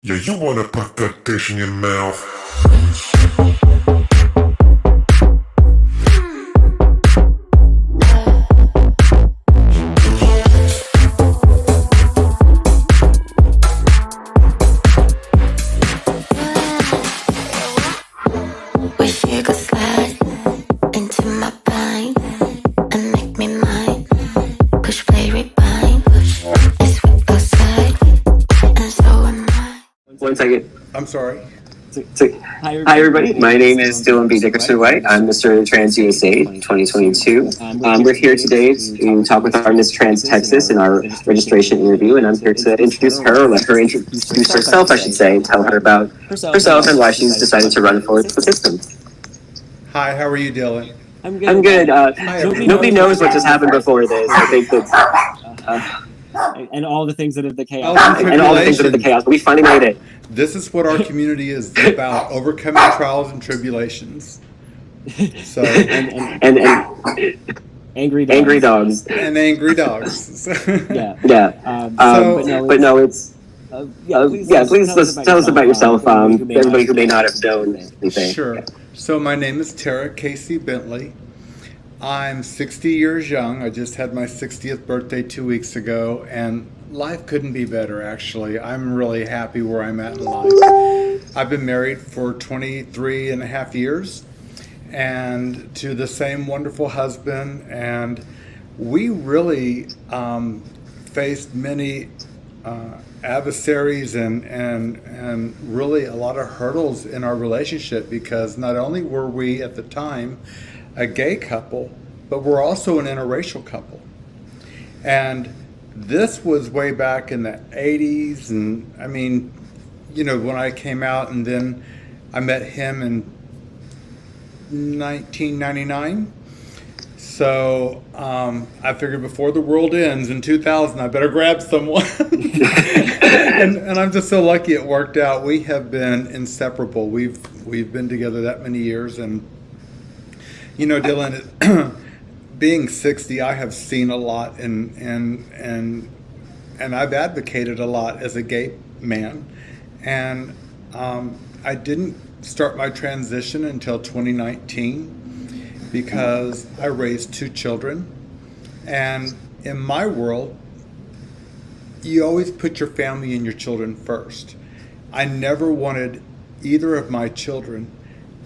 Yeah, you wanna put that dish in your mouth. Wish you could slide into my mind and make me mine. Push play rewind. Let's whip outside, and so am I. 1 second. I'm sorry. Hi, everybody. My name is Dylan B. Dickerson White. I'm Mr. Trans USA 2022. We're here today to talk with our Miss Trans Texas in our registration interview, and I'm here to introduce her, or let her introduce herself, I should say, and tell her about herself and why she's decided to run for the system. Hi, how are you, Dylan? I'm good. Nobody knows what just happened before this. I think that's. And all the things that are the chaos. And all the things that are the chaos, but we finally made it. This is what our community is about, overcoming trials and tribulations. So And Angry dogs. angry dogs. and angry dogs. Yeah. Yeah. But no, it's. Please tell us about yourself. Everybody who may not have known anything. Sure. So my name is Tara KC Bentley. I'm 60 years young. I just had my 60th birthday 2 weeks ago, and life couldn't be better, actually. I'm really happy where I'm at in life. I've been married for 23 and a half years, and to the same wonderful husband, and we really faced many adversaries and really a lot of hurdles in our relationship, because not only were we at the time a gay couple, but we're also an interracial couple. And this was way back in the 80s, and I mean, you know, when I came out, and then I met him in 1999. So I figured before the world ends in 2000, I better grab someone. and I'm just so lucky it worked out. We have been inseparable. We've been together that many years, and you know, Dylan, being 60, I have seen a lot, and I've advocated a lot as a gay man, and I didn't start my transition until 2019 because I raised 2 children, and in my world, you always put your family and your children first. I never wanted either of my children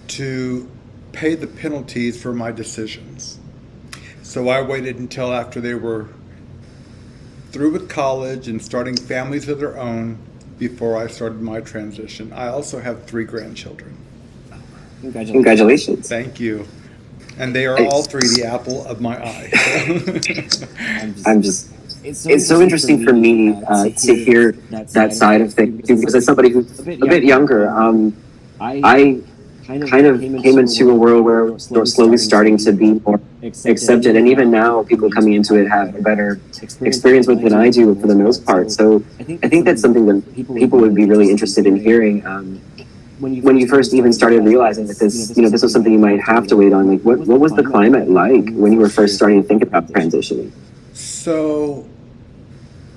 to pay the penalties for my decisions. So I waited until after they were through with college and starting families of their own before I started my transition. I also have 3 grandchildren. Congratulations. Thank you. And they are all 3 the apple of my eye. It's so interesting for me to hear that side of things, because as somebody who's a bit younger, I kind of came into a world where we're slowly starting to be more accepted, and even now people coming into it have a better experience with it than I do for the most part. So I think that's something that people would be really interested in hearing. When you first even started realizing that this was something you might have to wait on, like what was the climate like when you were first starting to think about transitioning? So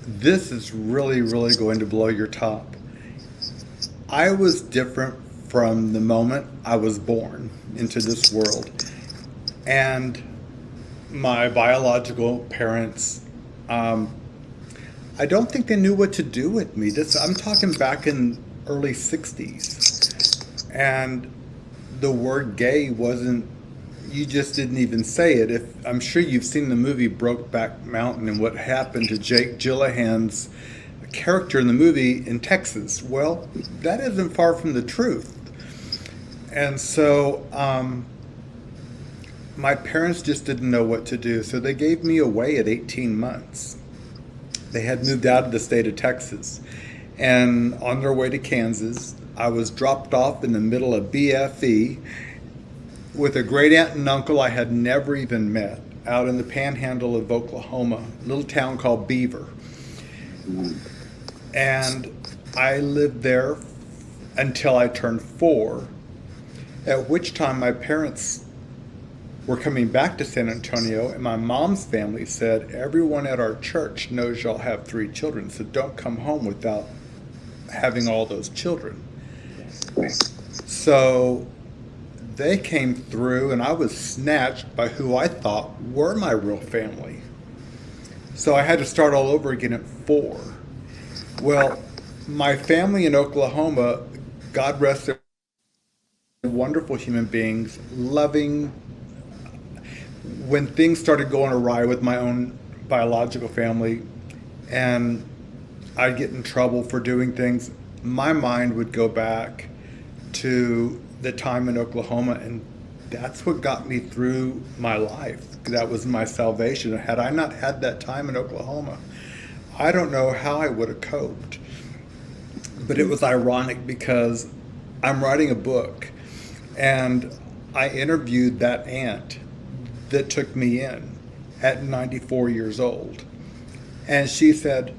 this is really, really going to blow your top. I was different from the moment I was born into this world. And my biological parents, I don't think they knew what to do with me. I'm talking back in early 60s. And the word gay wasn't, you just didn't even say it. I'm sure you've seen the movie Brokeback Mountain and what happened to Jake Gyllenhaal's character in the movie in Texas. Well, that isn't far from the truth. And so my parents just didn't know what to do, so they gave me away at 18 months. They had moved out of the state of Texas, and on their way to Kansas, I was dropped off in the middle of BFE with a great aunt and uncle I had never even met out in the panhandle of Oklahoma, a little town called Beaver. And I lived there until I turned 4, at which time my parents were coming back to San Antonio, and my mom's family said, everyone at our church knows y'all have 3 children, so don't come home without having all those children. Right. So they came through, and I was snatched by who I thought were my real family. So I had to start all over again at 4. Well, my family in Oklahoma, God rest their wonderful human beings, loving. When things started going awry with my own biological family, and I'd get in trouble for doing things, my mind would go back to the time in Oklahoma, and that's what got me through my life. That was my salvation. Had I not had that time in Oklahoma, I don't know how I would have coped. But it was ironic because I'm writing a book, and I interviewed that aunt that took me in at 94 years old. And she said,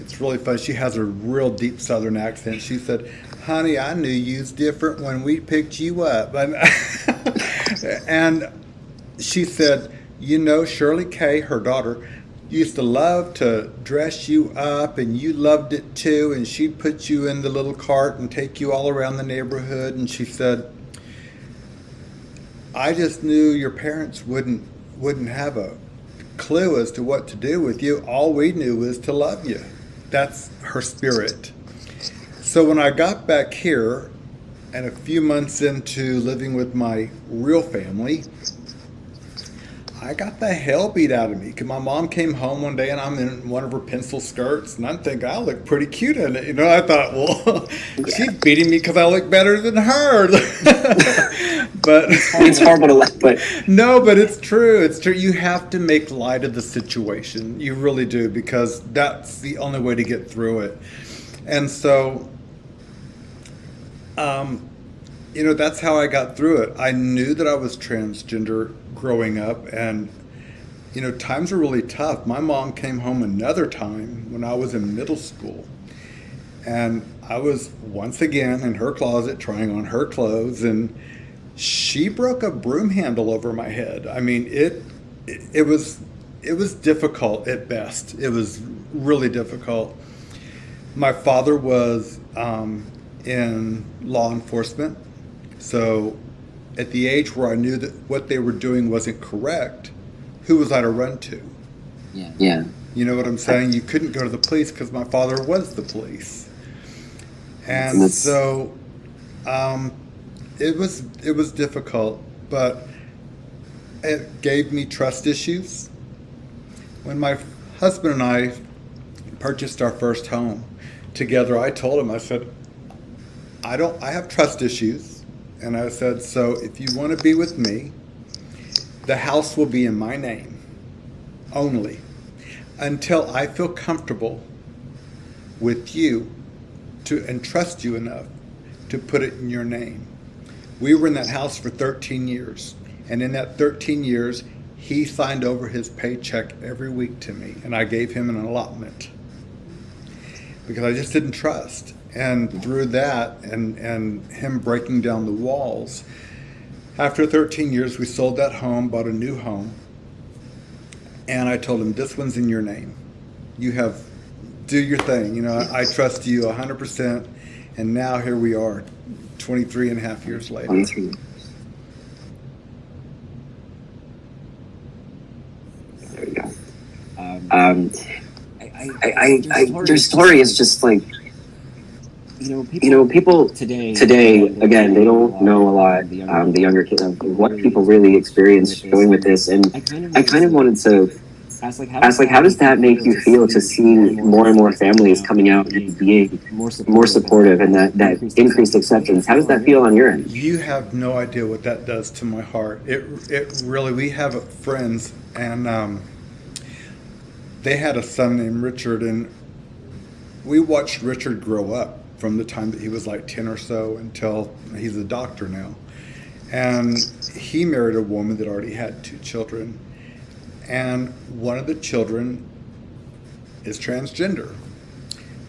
it's really funny, she has a real deep Southern accent. She said, honey, I knew you was different when we picked you up. And she said, you know, Shirley Kay, her daughter, used to love to dress you up, and you loved it too, and she'd put you in the little cart and take you all around the neighborhood. And she said, I just knew your parents wouldn't have a clue as to what to do with you. All we knew was to love you. That's her spirit. So when I got back here, and a few months into living with my real family, I got the hell beat out of me. Because my mom came home one day, and I'm in one of her pencil skirts, and I'm thinking, I look pretty cute in it. You know, I thought, well, she's beating me because I look better than her. But It's horrible to laugh, but no, but it's true. It's true. You have to make light of the situation. You really do, because that's the only way to get through it. And so, you know, that's how I got through it. I knew that I was transgender growing up, and, you know, times were really tough. My mom came home another time when I was in middle school, and I was once again in her closet trying on her clothes, and she broke a broom handle over my head. I mean, it was difficult at best. It was really difficult. My father was in law enforcement, so at the age where I knew that what they were doing wasn't correct, who was I to run to? yeah. You know what I'm saying? You couldn't go to the police because my father was the police. And That's- so it was difficult, but it gave me trust issues. When my husband and I purchased our first home together, I told him, I said, I have trust issues. And I said, so if you want to be with me, the house will be in my name only until I feel comfortable with you to entrust you enough to put it in your name. We were in that house for 13 years. And in that 13 years, he signed over his paycheck every week to me. And I gave him an allotment because I just didn't trust. And through that and him breaking down the walls, after 13 years, we sold that home, bought a new home. And I told him, this one's in your name. Do your thing. You know, I trust you 100%. And now here we are, 23 and a half years later. 23. There we go. Your story is just like, you know, people today, again, they don't know a lot, the younger kids, of what people really experience going with this. And I kind of wanted to ask, like, how does that make you feel to see more and more families coming out and being more supportive and that increased acceptance? How does that feel on your end? You have no idea what that does to my heart. It really, we have friends, and they had a son named Richard, and we watched Richard grow up from the time that he was like 10 or so until he's a doctor now. And he married a woman that already had 2 children. And one of the children is transgender.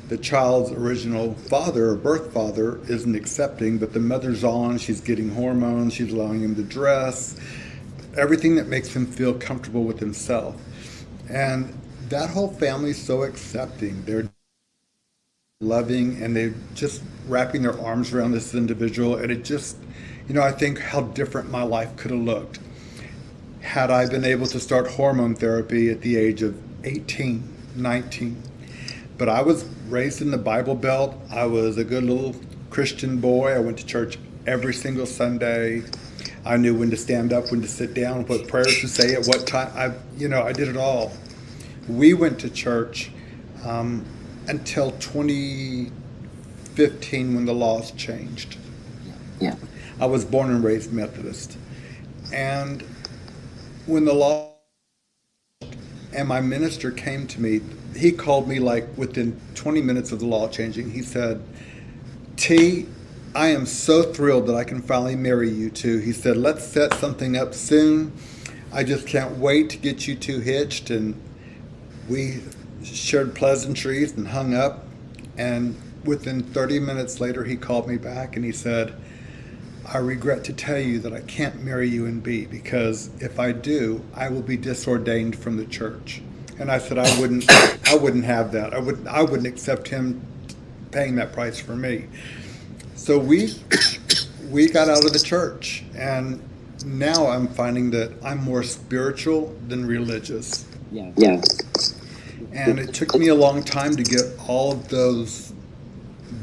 The child's original father or birth father isn't accepting, but the mother's on, she's getting hormones, she's allowing him to dress, everything that makes him feel comfortable with himself. And that whole family's so accepting. They're loving, and they just wrapping their arms around this individual. And it just, I think how different my life could have looked had I been able to start hormone therapy at the age of 18, 19. But I was raised in the Bible Belt. I was a good little Christian boy. I went to church every single Sunday. I knew when to stand up, when to sit down, what prayers to say at what time. I did it all. We went to church until 2015 when the laws changed. Yeah. I was born and raised Methodist. And when the law and my minister came to me, he called me like within 20 minutes of the law changing. He said, T, I am so thrilled that I can finally marry you two. He said, let's set something up soon. I just can't wait to get you two hitched. And we shared pleasantries and hung up. And within 30 minutes later, he called me back and he said, I regret to tell you that I can't marry you in B, because if I do, I will be disordained from the church. And I said I wouldn't have that. I wouldn't accept him paying that price for me. So we got out of the church, and now I'm finding that I'm more spiritual than religious. Yeah. Yeah. And it took me a long time to get all of those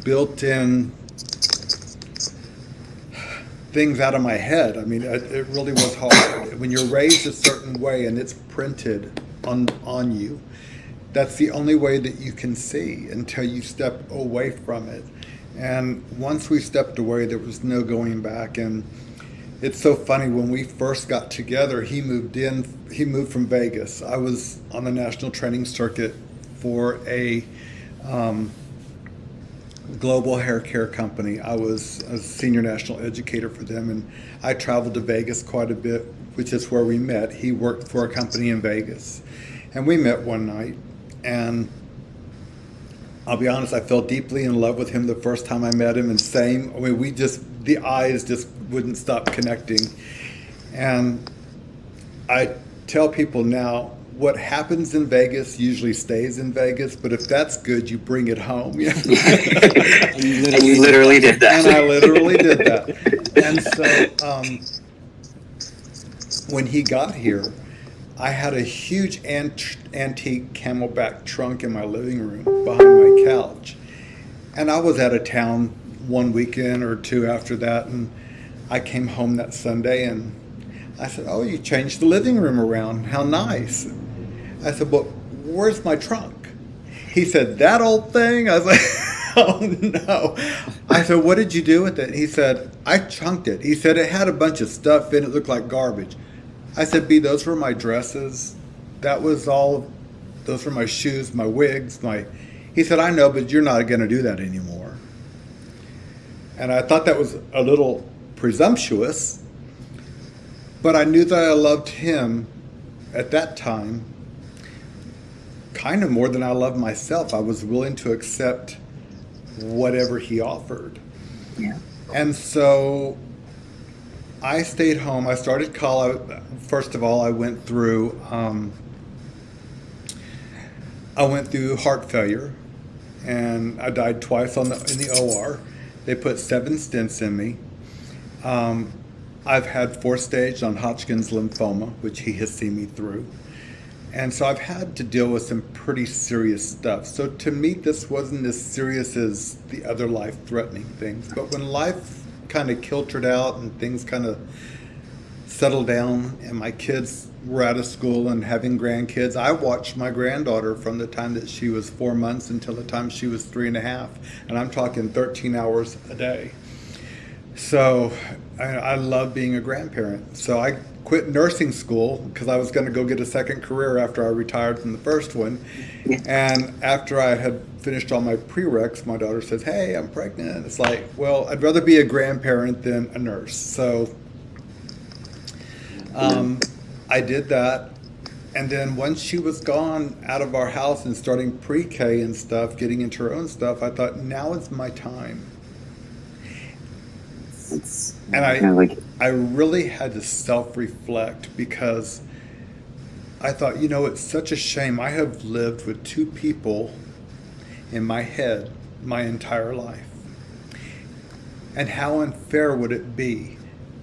built-in things out of my head. I mean, it really was hard. When you're raised a certain way and it's printed on you, that's the only way that you can see until you step away from it. And once we stepped away, there was no going back. And it's so funny, when we first got together, he moved from Vegas. I was on the national training circuit for a global hair care company. I was a senior national educator for them, and I traveled to Vegas quite a bit, which is where we met. He worked for a company in Vegas, and we met one night, and I'll be honest, I fell deeply in love with him the first time I met him, and the eyes just wouldn't stop connecting. And I tell people now, what happens in Vegas usually stays in Vegas, but if that's good, you bring it home. And you literally did that. And I literally did that. And so when he got here, I had a huge antique camelback trunk in my living room behind my couch. And I was out of town one weekend or two after that, and I came home that Sunday, and I said, oh, you changed the living room around. How nice. I said, well, where's my trunk? He said, that old thing? I was like, oh, no. I said, what did you do with it? He said, I chunked it. He said, it had a bunch of stuff in it. It looked like garbage. I said, B, those were my dresses. That was all. Those were my shoes, my wigs, He said, I know, but you're not going to do that anymore. And I thought that was a little presumptuous, but I knew that I loved him at that time kind of more than I loved myself. I was willing to accept whatever he offered. Yeah. And so I stayed home. I started college. First of all, I went through heart failure, and I died twice in the OR. They put 7 stents in me. I've had 4-stage non-Hodgkin's lymphoma, which he has seen me through. And so I've had to deal with some pretty serious stuff. So to me, this wasn't as serious as the other life-threatening things. But when life kind of kiltered out and things kind of settled down and my kids were out of school and having grandkids, I watched my granddaughter from the time that she was 4 months until the time she was 3.5. And I'm talking 13 hours a day. So I love being a grandparent. So I quit nursing school because I was going to go get a second career after I retired from the first one. And after I had finished all my prereqs, my daughter says, hey, I'm pregnant. It's like, well, I'd rather be a grandparent than a nurse. So I did that. And then once she was gone out of our house and starting pre-K and stuff, getting into her own stuff, I thought, now is my time. And I really had to self-reflect, because I thought, it's such a shame. I have lived with 2 people in my head my entire life. And how unfair would it be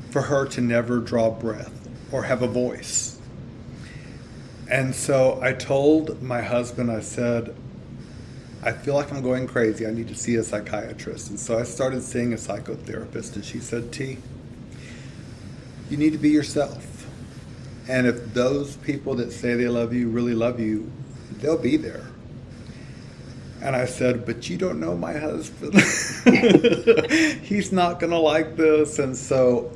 for her to never draw breath or have a voice? And so I told my husband, I said, I feel like I'm going crazy. I need to see a psychiatrist. And so I started seeing a psychotherapist, and she said, T, you need to be yourself. And if those people that say they love you really love you, they'll be there. And I said, but you don't know my husband. He's not going to like this. And so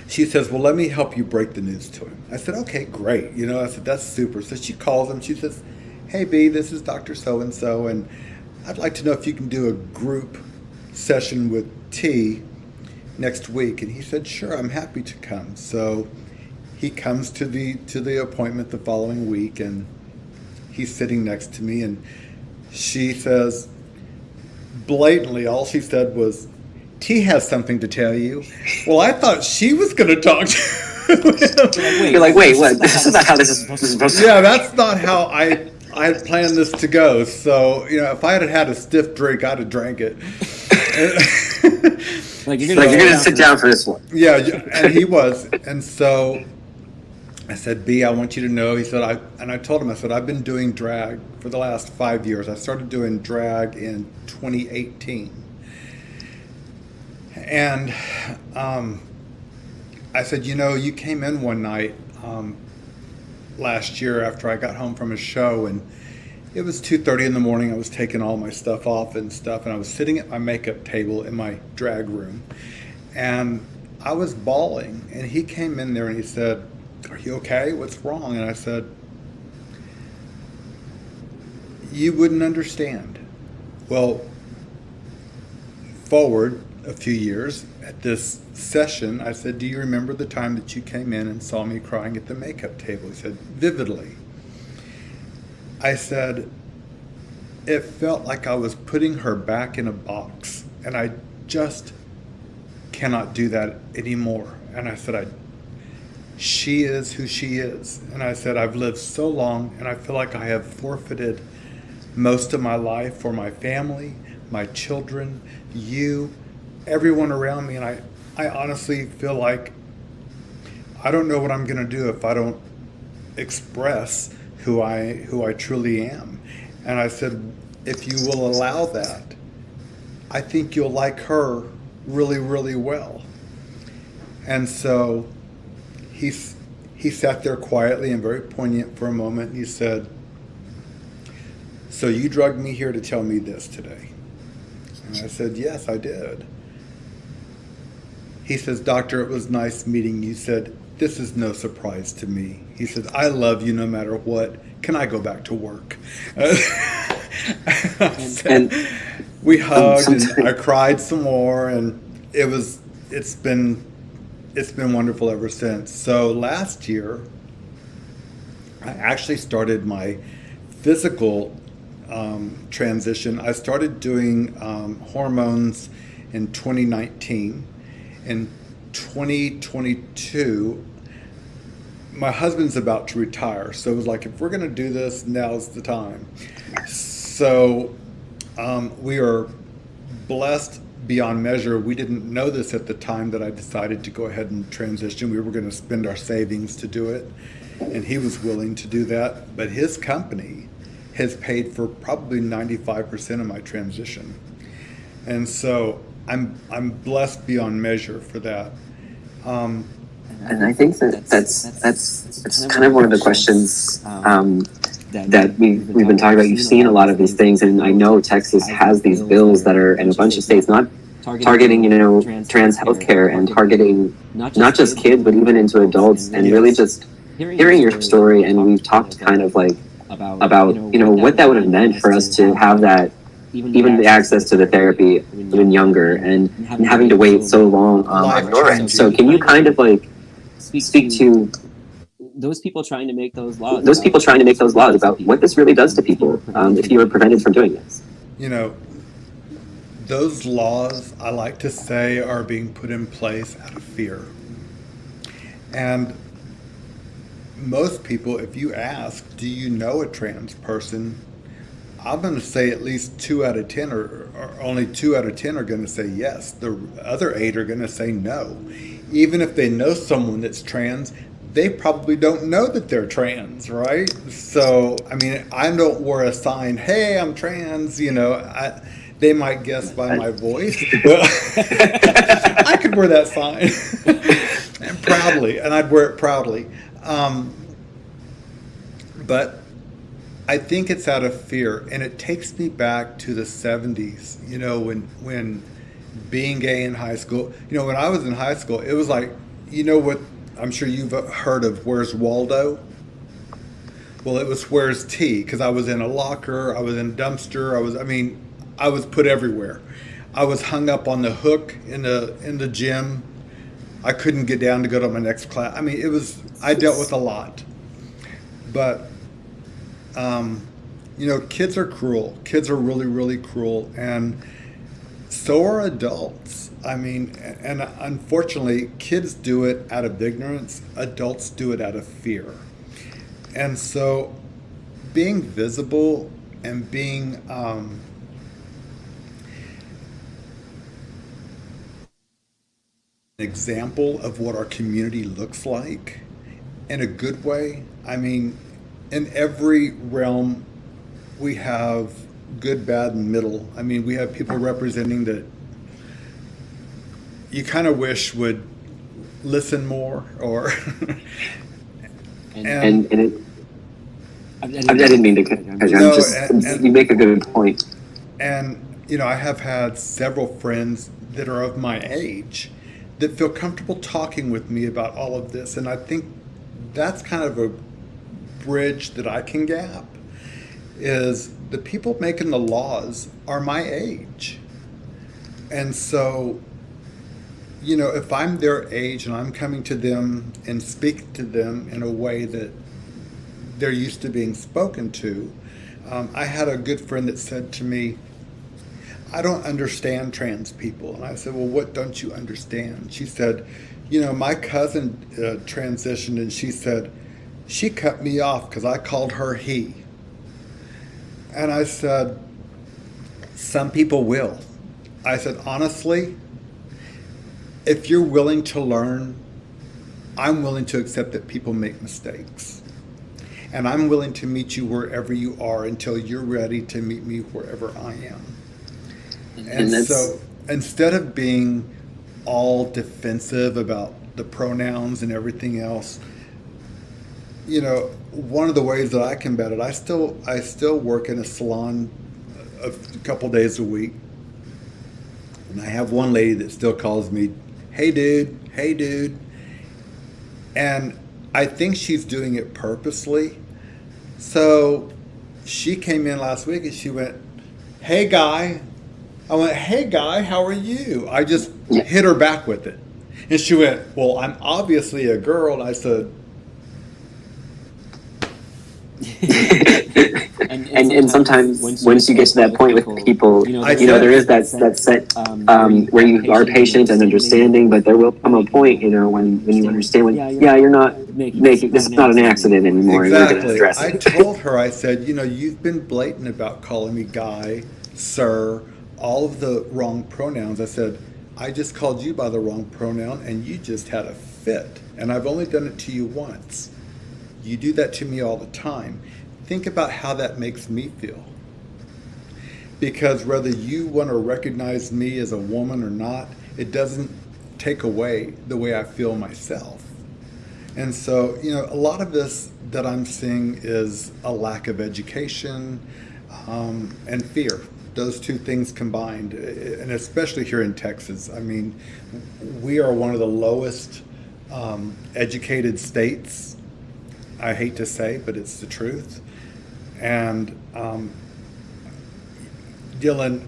she says, well, let me help you break the news to him. I said, okay, great. I said, that's super. So she calls him. She says, hey, B, this is Dr. So-and-so, and I'd like to know if you can do a group session with T next week. And he said, sure, I'm happy to come. So he comes to the appointment the following week, and he's sitting next to me, and she says, blatantly, all she said was, T has something to tell you. Well, I thought she was going to talk to him. You're like, wait, what? This is not how this is supposed to. Yeah, that's not how I had planned this to go. So, if I had had a stiff drink, I'd have drank it. You're gonna sit down for this one. Yeah, and he was. And so I said, B, I want you to know, he said, I told him, I said, I've been doing drag for the last 5 years. I started doing drag in 2018. And I said, you came in one night last year after I got home from a show, and it was 2:30 in the morning. I was taking all my stuff off and stuff, and I was sitting at my makeup table in my drag room, and I was bawling, and he came in there and he said, are you okay? What's wrong? And I said, you wouldn't understand. Well, forward a few years at this session, I said, do you remember the time that you came in and saw me crying at the makeup table? He said, vividly. I said, it felt like I was putting her back in a box, and I just cannot do that anymore. And I said, she is who she is. And I said, I've lived so long, and I feel like I have forfeited most of my life for my family, my children, you, everyone around me. And I honestly feel like I don't know what I'm going to do if I don't express who I truly am. And I said, if you will allow that, I think you'll like her really, really well. And so he sat there quietly and very poignant for a moment, and he said, so you drugged me here to tell me this today? And I said, yes, I did. He says, doctor, it was nice meeting you. He said, this is no surprise to me. He said, I love you no matter what. Can I go back to work? And we hugged, and I cried some more, and it's been wonderful ever since. So last year, I actually started my physical transition. I started doing hormones in 2019. In 2022, my husband's about to retire, so it was like, if we're going to do this, now's the time. So we are blessed beyond measure. We didn't know this at the time that I decided to go ahead and transition. We were going to spend our savings to do it, and he was willing to do that. But his company has paid for probably 95% of my transition, and so I'm blessed beyond measure for that. And I think that's kind of one of the questions that we've been talking about. You've seen a lot of these things, and I know Texas has these bills that are in a bunch of states not targeting, trans healthcare and targeting not just kids, but even into adults, and really just hearing your story. And we've talked kind of like about what that would have meant for us to have that, even the access to the therapy even younger, and having to wait so long on your end. So can you kind of like speak to those people trying to make those laws about what this really does to people if you were prevented from doing this? Those laws, I like to say, are being put in place out of fear. And most people, if you ask, do you know a trans person? I'm going to say at least 2 out of 10 or only 2 out of 10 are going to say yes. The other 8 are going to say no. Even if they know someone that's trans, they probably don't know that they're trans, right? So, I mean, I don't wear a sign, hey, I'm trans, they might guess by my voice, but I could wear that sign and proudly, and I'd wear it proudly. But I think it's out of fear, and it takes me back to the 70s, when being gay in high school, when I was in high school, it was like, what I'm sure you've heard of, where's Waldo? Well, it was where's T, because I was in a locker, I was in a dumpster, I was put everywhere. I was hung up on the hook in the gym. I couldn't get down to go to my next class. I dealt with a lot. But, kids are cruel. Kids are really, really cruel. And so are adults. And unfortunately, kids do it out of ignorance. Adults do it out of fear. And so being visible and being an example of what our community looks like in a good way. In every realm, we have good, bad, and middle. We have people representing that you kind of wish would listen more, or and I didn't mean to cut you. You make a good point. And I have had several friends that are of my age that feel comfortable talking with me about all of this, and I think that's kind of a bridge that I can gap. Is the people making the laws are my age, and so if I'm their age and I'm coming to them and speak to them in a way that they're used to being spoken to. I had a good friend that said to me, I don't understand trans people. And I said, well, what don't you understand? She said, my cousin transitioned, and she said, she cut me off because I called her he. And I said, some people will. I said, honestly, if you're willing to learn, I'm willing to accept that people make mistakes. And I'm willing to meet you wherever you are until you're ready to meet me wherever I am. And so instead of being all defensive about the pronouns and everything else, one of the ways that I combat it, I still work in a salon a couple days a week. And I have one lady that still calls me, hey dude. And I think she's doing it purposely. So she came in last week and she went, hey guy. I went, hey guy, how are you? I just hit her back with it. And she went, well, I'm obviously a girl. And I said, and sometimes once you get to that point with people, there is that set where you are patient and understanding, but there will come a point, when you understand you're not making this is not an accident anymore. Exactly. You're going to address it. I told her, I said, you've been blatant about calling me guy, sir, all of the wrong pronouns. I said, I just called you by the wrong pronoun and you just had a fit. And I've only done it to you once. You do that to me all the time. Think about how that makes me feel. Because whether you want to recognize me as a woman or not, it doesn't take away the way I feel myself. And so, a lot of this that I'm seeing is a lack of education and fear. Those two things combined, and especially here in Texas. We are one of the lowest educated states. I hate to say, but it's the truth. And Dylan,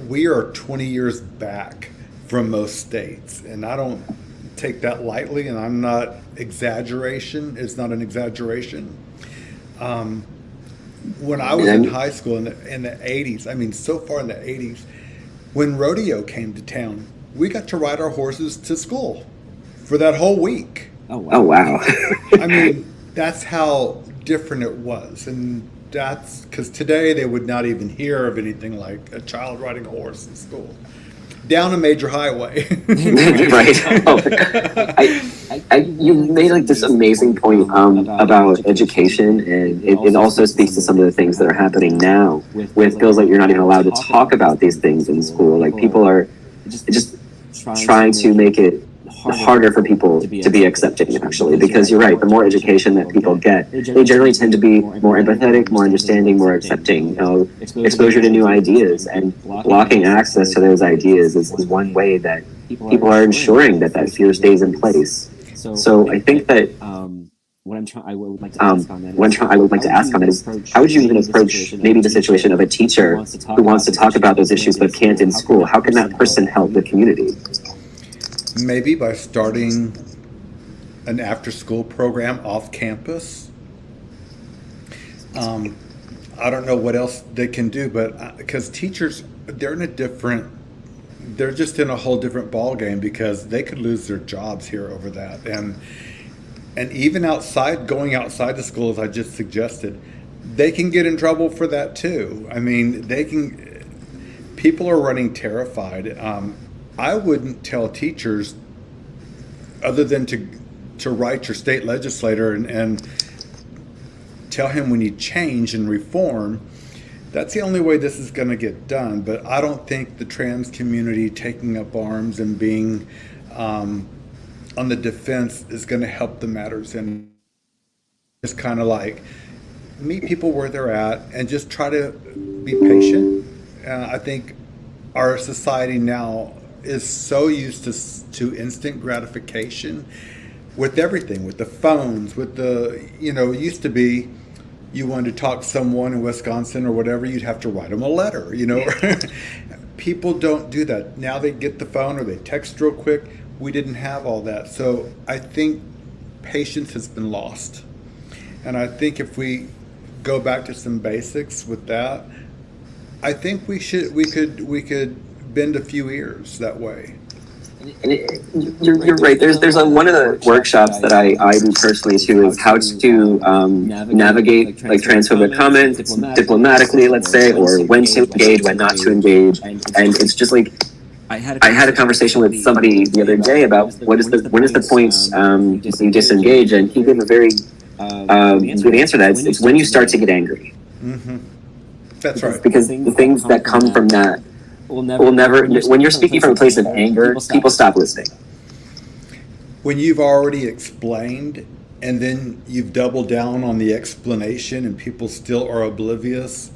we are 20 years back from most states, and I don't take that lightly, and I'm not exaggeration. It's not an exaggeration. When I was in high school in the 80s, so far in the 80s, when rodeo came to town, we got to ride our horses to school for that whole week. Oh, wow. That's how different it was. And that's because today they would not even hear of anything like a child riding a horse in school down a major highway. Right. Oh, you made like this amazing point about education, and it also speaks to some of the things that are happening now with feels like you're not even allowed to talk about these things in school. Like people are just trying to make it harder for people to be accepting, actually, because you're right, the more education that people get, they generally tend to be more empathetic, more understanding, more accepting. Exposure to new ideas and blocking access to those ideas is one way that people are ensuring that fear stays in place. So I think that I would like to ask on that is, I would like to ask on that is, how would you even approach maybe the situation of a teacher who wants to talk about those issues but can't in school? How can that person help the community? Maybe by starting an after-school program off campus. I don't know what else they can do, but because teachers, they're just in a whole different ball game because they could lose their jobs here over that. And even going outside the school, as I just suggested, they can get in trouble for that too. I mean, people are running terrified. I wouldn't tell teachers other than to write your state legislator and tell him we need change and reform. That's the only way this is going to get done. But I don't think the trans community taking up arms and being on the defense is going to help the matters. And it's kind of like meet people where they're at and just try to be patient. I think our society now is so used to instant gratification with everything, with the phones, with it used to be you wanted to talk to someone in Wisconsin or whatever, you'd have to write them a letter, People don't do that. Now they get the phone or they text real quick. We didn't have all that. So I think patience has been lost. And I think if we go back to some basics with that, I think we could bend a few ears that way. You're right. There's one of the workshops that I do personally too is how to navigate like transphobic comments diplomatically, let's say, or when to engage, when not to engage, and it's just like I had a conversation with somebody the other day about when is the point you disengage, and he gave a very good answer to that. It's when you start to get angry. Mm-hmm. That's right. Because the things that come from that will never, when you're speaking from a place of anger, people stop listening. When you've already explained and then you've doubled down on the explanation and people still are oblivious,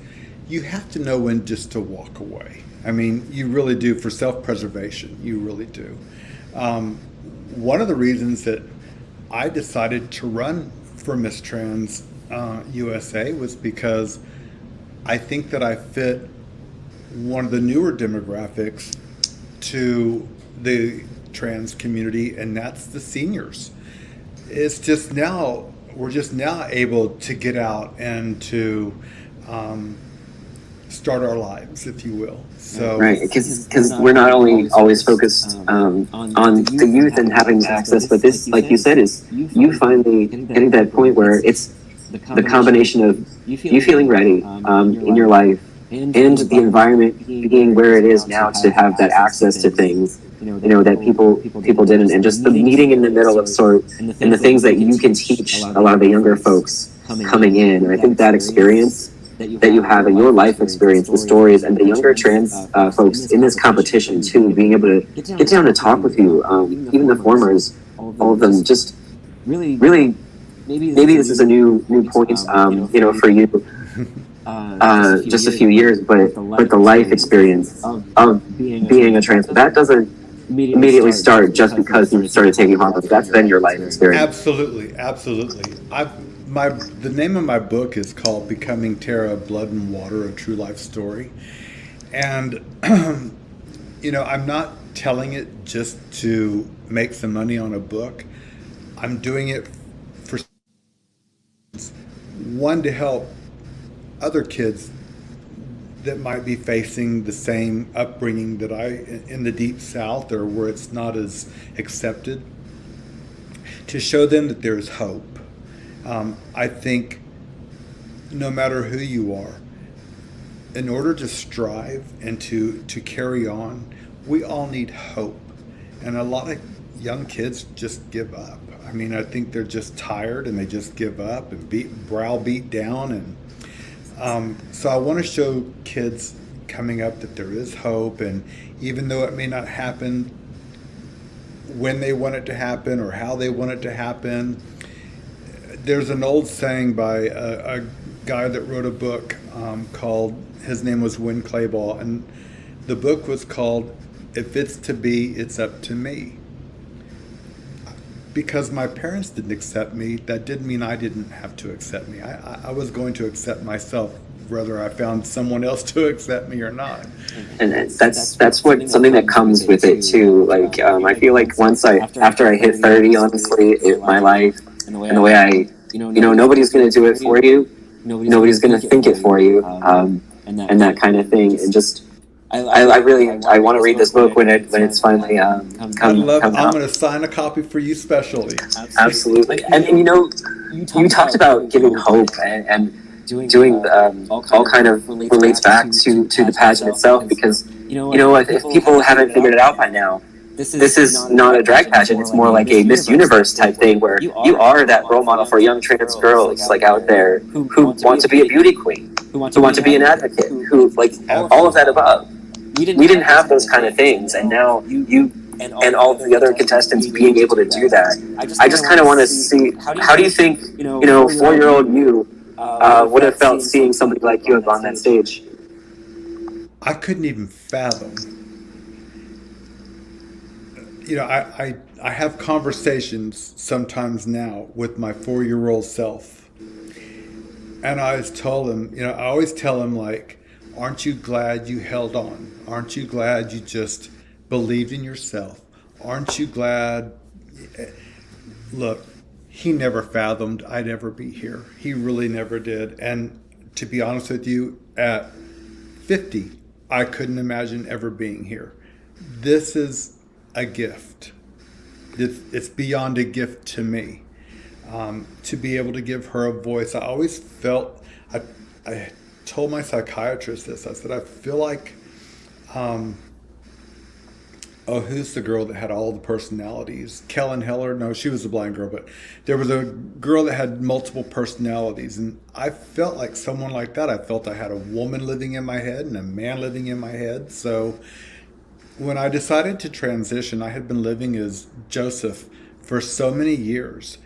you have to know when just to walk away. I mean, you really do, for self-preservation, you really do. One of the reasons that I decided to run for Miss Trans USA was because I think that I fit one of the newer demographics to the trans community, and that's the seniors. It's just now, we're just now able to get out and to start our lives, if you will. So right, because we're not only always focused on the youth and having access, but this, like you said, is you finally getting to that point where it's the combination of you feeling ready in your life and the environment being where it is now to have that access to things, that people didn't, and just the meeting in the middle of and the things that you can teach a lot of the younger folks coming in. And I think that experience that you have in your life experience, the stories, and the younger trans folks in this competition too, being able to get down to talk with you, even the formers, all of them, just really, maybe this is a new point, for you. Just a few years, but the life experience of being a trans, that doesn't immediately start just because you started taking hormones. That's been your life experience. Absolutely. The name of my book is called Becoming Tara, Blood and Water, A True Life Story. And, I'm not telling it just to make some money on a book. I'm doing it for one, to help other kids that might be facing the same upbringing that in the Deep South, or where it's not as accepted, to show them that there is hope. I think no matter who you are, in order to strive and to carry on, we all need hope. And a lot of young kids just give up. I mean, I think they're just tired and they just give up and browbeat down. And so I want to show kids coming up that there is hope. And even though it may not happen when they want it to happen or how they want it to happen, there's an old saying by a guy that wrote a book his name was Win Clayball, and the book was called If It's to Be, It's Up to Me. Because my parents didn't accept me, that didn't mean I didn't have to accept me. I was going to accept myself, whether I found someone else to accept me or not. And that's what something that comes with it too. Like I feel like after I hit 30, honestly, my life and the way nobody's going to do it for you. Nobody's going to think it for you, and that kind of thing. And just, I really want to read this book when it's finally comes out. I'm going to sign a copy for you specially. Absolutely. And you talked about giving hope and doing all kind of relates back to the pageant itself, because if people haven't figured it out by now, this is not a drag pageant. It's more like a Miss Universe type thing, where you are that role model for young trans girls like out there who want to be a beauty queen, who want to be an advocate, who like all of that above. We didn't have those kind of things, and now you and all the other contestants being able to do that. I just kind of want to see, how do you think 4-year-old you would have felt seeing somebody like you up on that stage? I couldn't even fathom. I have conversations sometimes now with my 4-year-old self, and I always tell him, like, aren't you glad you held on? Aren't you glad you just believed in yourself? Aren't you glad? Look, he never fathomed I'd ever be here. He really never did. And to be honest with you, at 50, I couldn't imagine ever being here. This is a gift. It's beyond a gift to me. To be able to give her a voice. I always felt, I told my psychiatrist this. I said, I feel like, who's the girl that had all the personalities? Kellen Heller? No, she was the blind girl, but there was a girl that had multiple personalities, and I felt like someone like that. I felt I had a woman living in my head and a man living in my head. So when I decided to transition, I had been living as Joseph for so many years.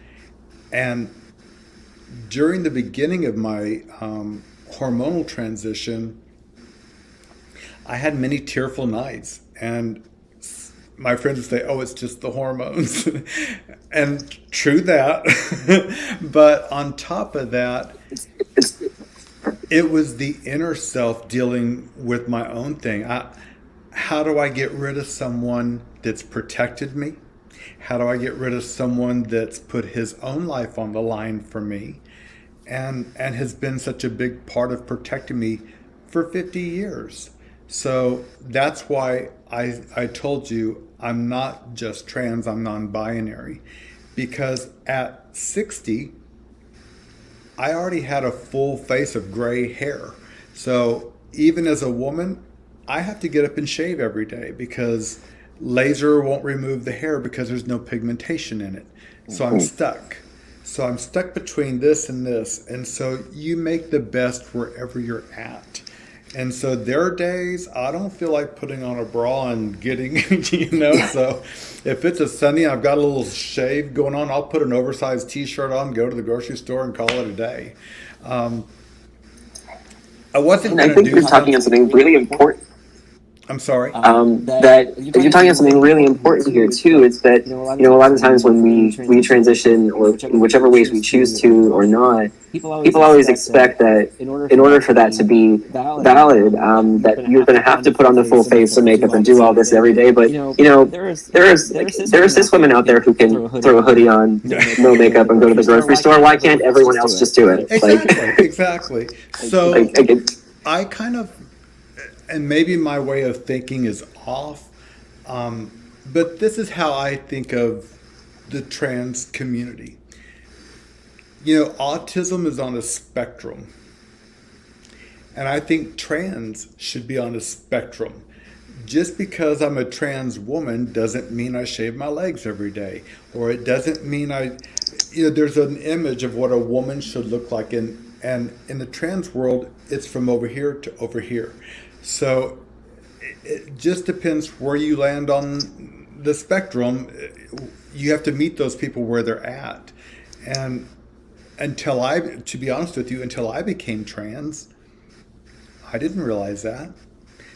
And during the beginning of my hormonal transition, I had many tearful nights. And my friends would say, oh, it's just the hormones. And true that. But on top of that, it was the inner self dealing with my own thing. How do I get rid of someone that's protected me? How do I get rid of someone that's put his own life on the line for me and has been such a big part of protecting me for 50 years? So that's why I told you I'm not just trans, I'm non-binary. Because at 60, I already had a full face of gray hair. So even as a woman, I have to get up and shave every day because laser won't remove the hair because there's no pigmentation in it. So I'm stuck. So I'm stuck between this and this. And so you make the best wherever you're at. And so there are days I don't feel like putting on a bra and getting, so if it's a Sunday and I've got a little shave going on, I'll put an oversized t-shirt on, go to the grocery store and call it a day. I wasn't going to do... I think you're talking on something really important. I'm sorry. That you're talking about something really important here too. Is that a lot of times when we transition, or in whichever ways we choose to or not, people always expect that in order for that to be valid, that you're going to have to put on the full face of makeup and do all this every day. But there are cis women out there who can throw a hoodie on, no makeup, and go to the grocery store. Why can't everyone else just do it? Exactly. So I kind of. And maybe my way of thinking is off, but this is how I think of the trans community. Autism is on a spectrum, And I think trans should be on a spectrum. Just because I'm a trans woman doesn't mean I shave my legs every day, or it doesn't mean there's an image of what a woman should look like, and in the trans world, it's from over here to over here. So it just depends where you land on the spectrum. You have to meet those people where they're at, and to be honest with you, until I became trans, I didn't realize that.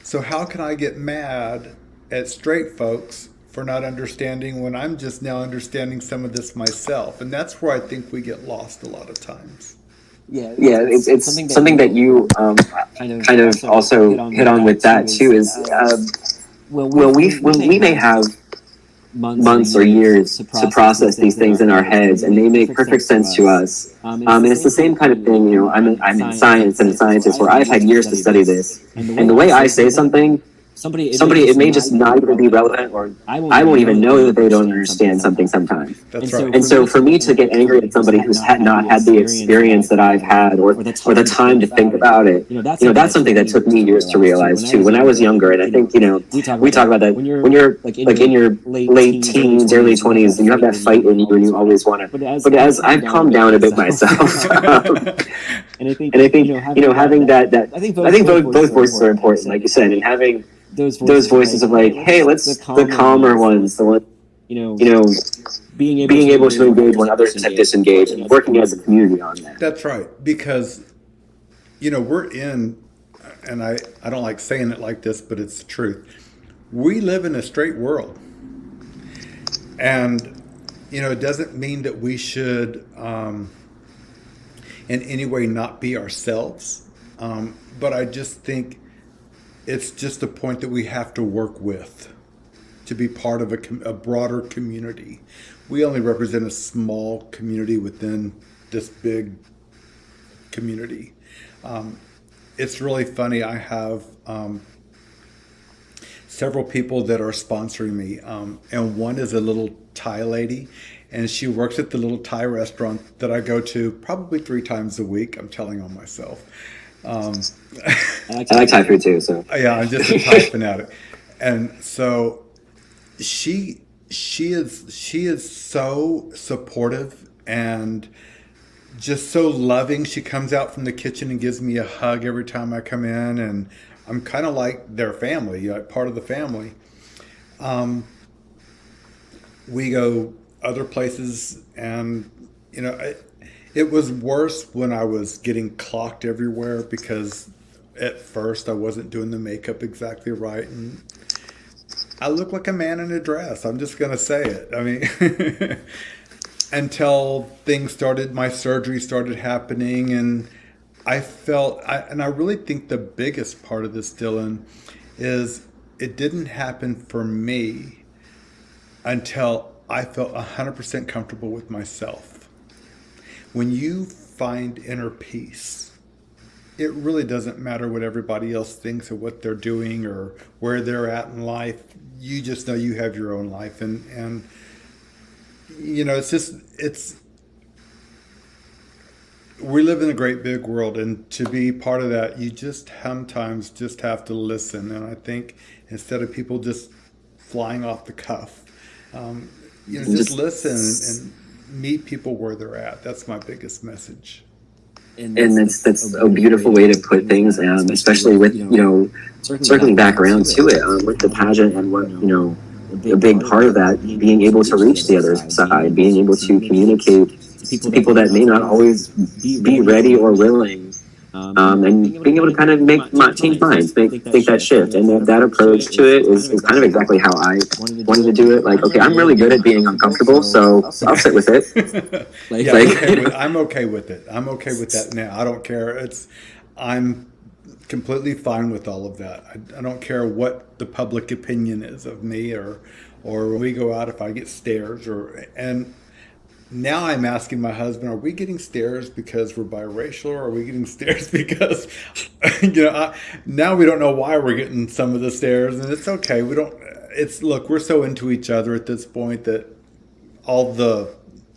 So how can I get mad at straight folks for not understanding when I'm just now understanding some of this myself? And that's where I think we get lost a lot of times. Yeah, it's something that you kind of also hit on with that too. Is we may have months or years to process these things in our heads, and they make perfect sense to us. And it's the same kind of thing. I'm in science and a scientist where I've had years to study this, and the way I say something, it may just not even be relevant, or I won't even know that they don't understand something sometimes. That's right. And so for me to get angry at somebody who's not had the experience that I've had, or the time to think about it, that's something that took me years to realize too. When I was younger, and I think we talk about that when you're like in your late teens, early 20s, and you have that fight in you, and you always want to. But as I've calmed down a bit myself, and I think having that I think both voices are important, like you said, and having those voices of like, hey, let's the calmer ones, the one, being able to engage when others have disengaged, and working as a community on that. That's right, because we're in, and I don't like saying it like this, but it's the truth. We live in a straight world, and it doesn't mean that we should in any way not be ourselves, but I just think it's just a point that we have to work with to be part of a broader community. We only represent a small community within this big community. It's really funny. I have several people that are sponsoring me, and one is a little Thai lady, and she works at the little Thai restaurant that I go to probably 3 times a week. I'm telling on myself. I like Thai food too, so yeah, I'm just a Thai fanatic, and so she is so supportive and just so loving. She comes out from the kitchen and gives me a hug every time I come in, and I'm kind of like their family, like part of the family. We go other places, and it was worse when I was getting clocked everywhere, because at first I wasn't doing the makeup exactly right, and I look like a man in a dress. I'm just going to say it. I mean, until my surgery started happening, and I really think the biggest part of this, Dylan, is it didn't happen for me until I felt 100% comfortable with myself. When you find inner peace, it really doesn't matter what everybody else thinks or what they're doing or where they're at in life. You just know you have your own life, and we live in a great big world, and to be part of that, you just sometimes just have to listen. And I think instead of people just flying off the cuff, just listen and meet people where they're at. That's my biggest message. And that's a beautiful way to put things, especially with circling back around to it, with the pageant, and what a big part of that, being able to reach the other side, being able to communicate to people that may not always be ready or willing, and being able to kind of change minds, make that shift. And that approach to it is kind of exactly how I wanted to do it. Like, okay, I'm really good at being uncomfortable, so I'll sit with it. I'm okay with it. I'm okay with that now. I don't care. I'm completely fine with all of that. I don't care what the public opinion is of me, or when we go out, if I get stares, and now I'm asking my husband, are we getting stares because we're biracial, or are we getting stares because, now we don't know why we're getting some of the stares, and it's okay. Look, we're so into each other at this point that all the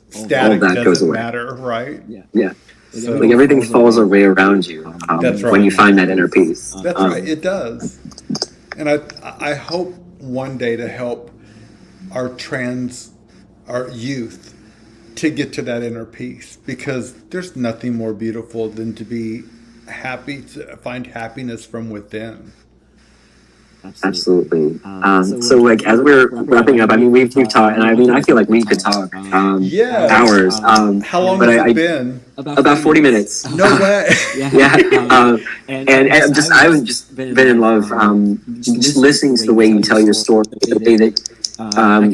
static doesn't matter, right? Yeah. So like everything falls away around you That's right. when you find that inner peace. That's right, it does. And I hope one day to help our youth to get to that inner peace, because there's nothing more beautiful than to be happy, to find happiness from within. Absolutely. So like as we're wrapping up, I mean we've talked, and I mean I feel like we could talk Yeah. hours. How long but has it been? About 40 minutes. No way. Yeah. And just I would just been in love. Just listening to the way you tell your story, the way that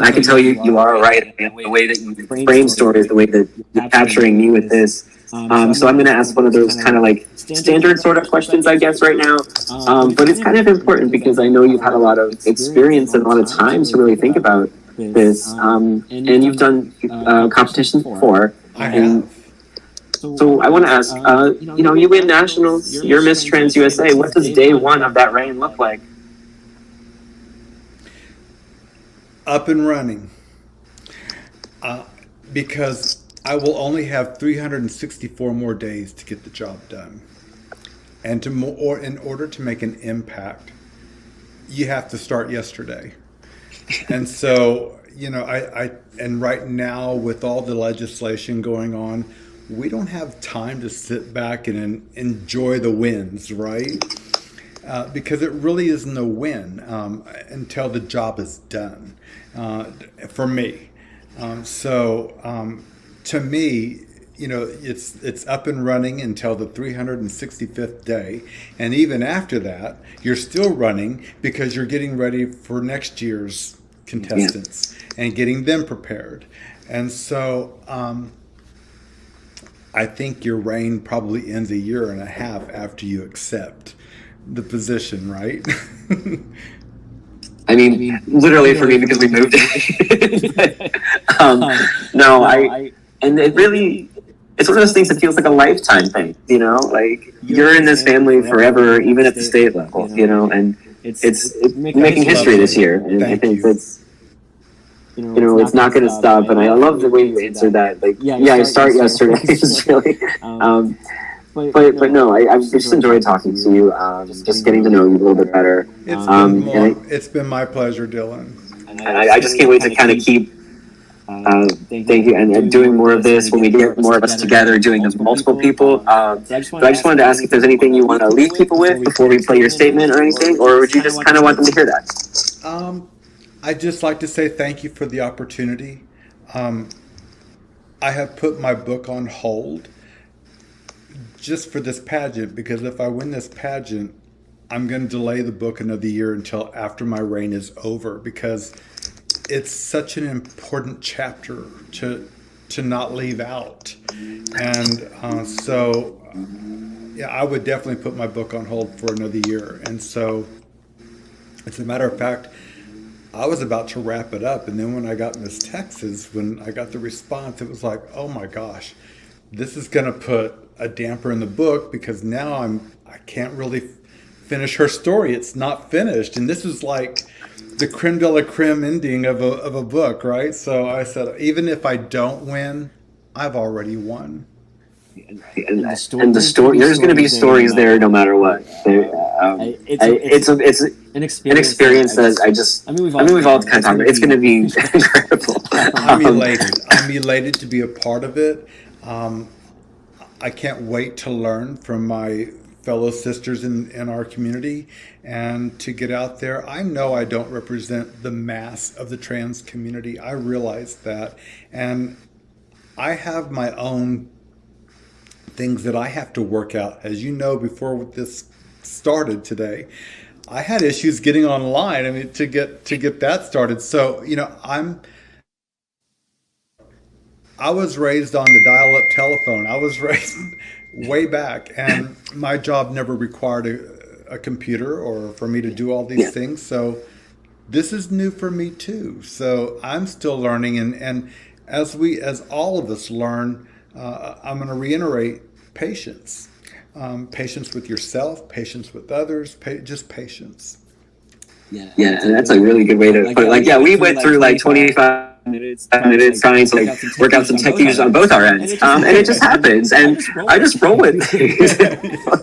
I can tell you are right. The way that you frame stories, the way that you're capturing me with this. So I'm going to ask one of those kind of like standard sort of questions, I guess, right now. But it's kind of important because I know you've had a lot of experience and a lot of time to really think about this. And you've done competitions before. I have. So I want to ask, you win nationals, you're Miss Trans USA. What does day one of that reign look like? Up and running. Because I will only have 364 more days to get the job done. And in order to make an impact, you have to start yesterday. And so, and right now with all the legislation going on, we don't have time to sit back and enjoy the wins, right? Because it really isn't a win until the job is done, for me. To me, it's up and running until the 365th day. And even after that, you're still running because you're getting ready for next year's contestants and getting them prepared. And so I think your reign probably ends a year and a half after you accept the position, right? I mean, literally for me because we moved. And it really, it's one of those things that feels like a lifetime thing, like you're in this family forever, even at the state level, and it's making history this year. And I think that's, it's not going to stop. And I love the way you answered that. Like, I start yesterday. It's really, but no, I've just enjoyed talking to you, just getting to know you a little bit better. It's been my pleasure, Dylan. And I just can't wait to kind of keep, thank you, and doing more of this when we get more of us together, doing this with multiple people. But I just wanted to ask if there's anything you want to leave people with before we play your statement or anything, or would you just kind of want them to hear that? I'd just like to say thank you for the opportunity. I have put my book on hold just for this pageant, because if I win this pageant, I'm going to delay the book another year until after my reign is over, because it's such an important chapter to not leave out. And I would definitely put my book on hold for another year. And so, as a matter of fact, I was about to wrap it up, and then when I got Miss Texas, when I got the response, it was like, oh my gosh, this is going to put a damper in the book, because now I can't really finish her story. It's not finished, and this is like the creme de la creme ending of a book, right? So I said, even if I don't win, I've already won. And the story, there's going to be stories there no matter what. It's an experience that we've all kind of talked about. It's going to be incredible. I'm elated. I'm elated to be a part of it. I can't wait to learn from my fellow sisters in our community and to get out there. I know I don't represent the mass of the trans community. I realize that. And I have my own things that I have to work out. As you know, before this started today, I had issues getting online. I mean, to get that started. So, I was raised on the dial-up telephone. I was raised way back, and my job never required a computer or for me to do all these things. So this is new for me too. So I'm still learning, and as all of us learn, I'm going to reiterate patience. Patience with yourself, patience with others, just patience. Yeah, and that's a really good way to put it. Like, we went through like 25 and it's trying to like work out some tech issues on both our ends, and it just happens, and I just roll with things.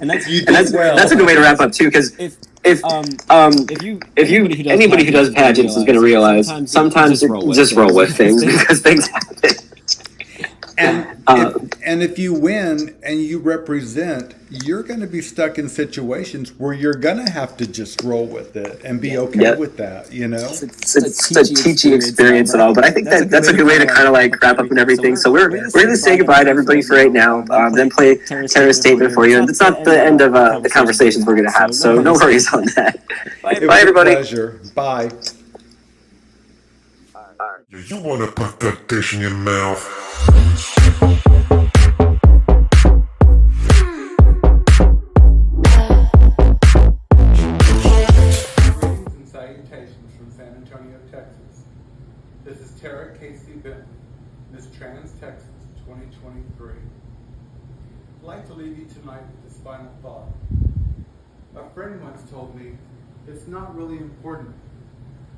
And that's That's a good way to wrap up too, because if anybody who does pageants is going to realize sometimes just roll with things because things happen. And if you win and you represent, you're going to be stuck in situations where you're going to have to just roll with it and be okay with that, you know? It's a teaching experience and all, but I think that's a good way to kind of like wrap up and everything. So we're going to say goodbye to everybody for right now, then play Tara's statement for you. And it's not the end of the conversations we're going to have, so no worries on that. Bye, everybody. Pleasure. Bye. You wanna put that dish in your mouth? Greetings and salutations from San Antonio, Texas. This is Tara KC Bentley, Miss Trans Texas 2023. I'd like to leave you tonight with this final thought. A friend once told me, it's not really important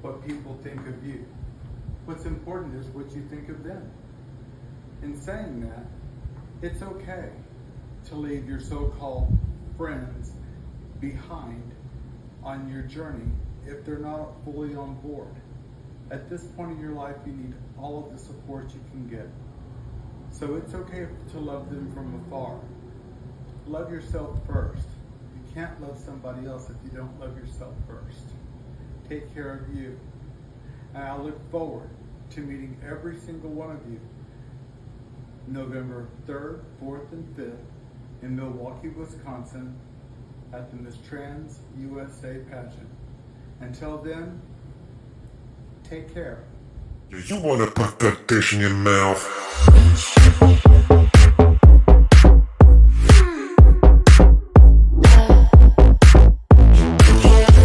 what people think of you. What's important is what you think of them. In saying that, it's okay to leave your so-called friends behind on your journey if they're not fully on board. At this point in your life, you need all of the support you can get. So it's okay to love them from afar. Love yourself first. You can't love somebody else if you don't love yourself first. Take care of you. And I look forward to meeting every single one of you November 3rd, 4th, and 5th in Milwaukee, Wisconsin at the Miss Trans USA pageant. Until then, take care. You wanna put that dish in your mouth?